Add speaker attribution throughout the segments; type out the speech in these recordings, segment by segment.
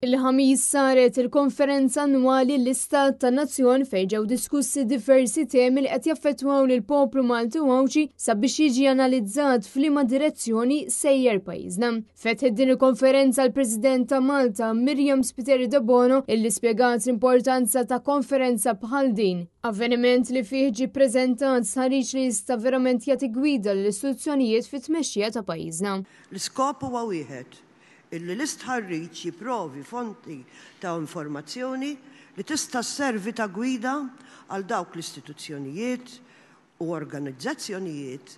Speaker 1: Il-ħamis saret il-konferenza annwali l-Istat tan-Nazzjon fejn ġew diskussi diversi temi li qed jaffettwaw lil poplu Malti u Awċi sabiex jiġi analizzat f'liema direzzjoni sejjer pajjiżna. Fetħet din il-konferenza l-President ta' Malta Miriam Spiteri de Bono illi spjegat l-importanza ta' konferenza bħal din. Avveniment li fih ġie ppreżentat sħarriġ li jista' verament jagħti gwida lill-istituzzjonijiet fit-tmexxija ta' pajjiżna.
Speaker 2: L-iskop huwa wieħed illi l-istħarriġ jipprovi fonti ta' informazzjoni li tista' sservi ta' gwida għal dawk l-istituzzjonijiet u organizzazzjonijiet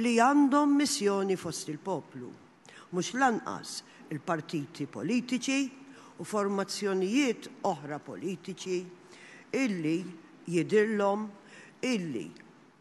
Speaker 2: li għandhom missjoni fost il-poplu, mhux lanqas il-partiti politiċi u formazzjonijiet oħra politiċi illi jidhirlhom illi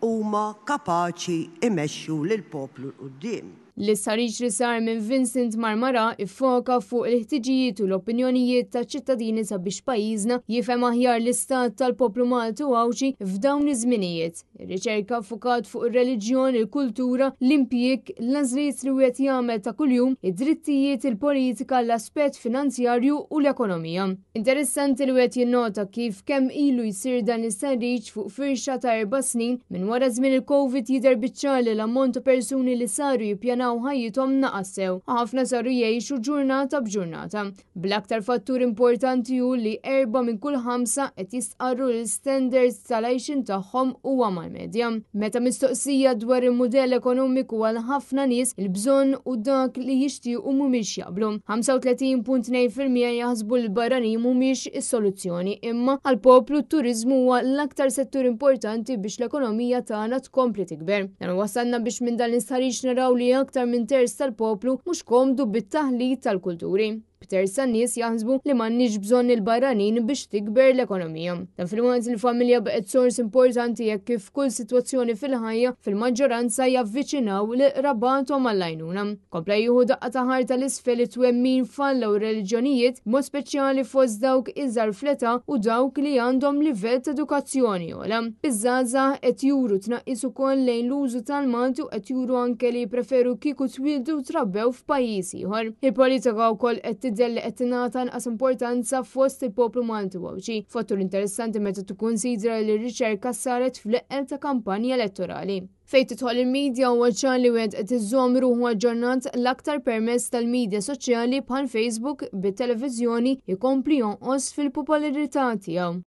Speaker 2: huma kapaċi imexxu lill-poplu quddiem.
Speaker 1: L-istħarriġ li sar minn Vincent Marmara iffoka fuq il-ħtiġijiet u l-opinjonijiet ta' ċittadini sabiex pajjiżna jifhem aħjar l-istat tal-poplu Malti u Awċi f'dawn iż-żminijiet. Ir-riċerka ffokat fuq ir-reliġjon, il-kultura, l-impjieg, l-għażliet li wieħed jagħmel ta' kuljum, id-drittijiet, il-politika, l-aspett finanzjarju u l-ekonomija. Interessanti li wieħed jinnota kif kemm ilu jsir dan l-istħarriġ fuq firxa ta' 4 snin minn wara żmien il-Covid jidher biċ-ċar li l-ammont ta' persuni li saru jippjanaw ħajjithom naqassew, ħafna saru jgħixu ġurnata b'ġurnata. Bl-aktar fattur importanti hu li 4 minn kull 5 qed jistqarru l-standards tal-għajxin tagħhom huwa mal-medja. Meta mistoqsija dwar il-mudell ekonomiku għal ħafna nies il-bżonn u dak li jixtiequ mhumiex jaqblu. 35.2% jaħsbu l-barranin mhumiex is-soluzzjoni, imma għall-poplu t-turiżmu huwa l-aktar settur importanti biex l-ekonomija tagħna tkompli tikber. Dan wasalna biex minn dan l-istħarriġ naraw li aktar minn terz tal-poplu mhux komdu bit-taħlit tal-kulturi. B'terz tan-nies jaħsbu li m'għandniex bżonn il-barranin biex tikber l-ekonomija. Dan fil-waqt il-familja baqgħet sors importanti jekk kif kull sitwazzjoni fil-ħajja fil-maġġoranza javviċinaw li rabathom għall-għajnuna. Kompla jieħu daqqa ta' ħarta l-isfel it-twemmin falla u reliġjonijiet mod speċjali fost dawk iżgħar fl-età u dawk li għandhom livell ta' edukazzjoni ogħla. Iż-żgħażagħ qed juru tnaqqis ukoll lejn l-użu tal-Malti u qed juru anke li jpreferu kieku twildu u trabbew f'pajjiż ieħor. Il-politika wkoll qed tidher li qed tingħata inqas importanza fost il-poplu Malti u Awċi. Fattur interessanti meta tikkunsidra li r-riċerka saret fl-eqel ta' kampanja elettorali. Fejn tidħol il-medja huwa ċar li wieħed qed iżomm ruħu aġġornat l-aktar permezz tal-medja soċjali bħal Facebook bit-televiżjoni jkompli jonqos fil-popolarità tiegħu.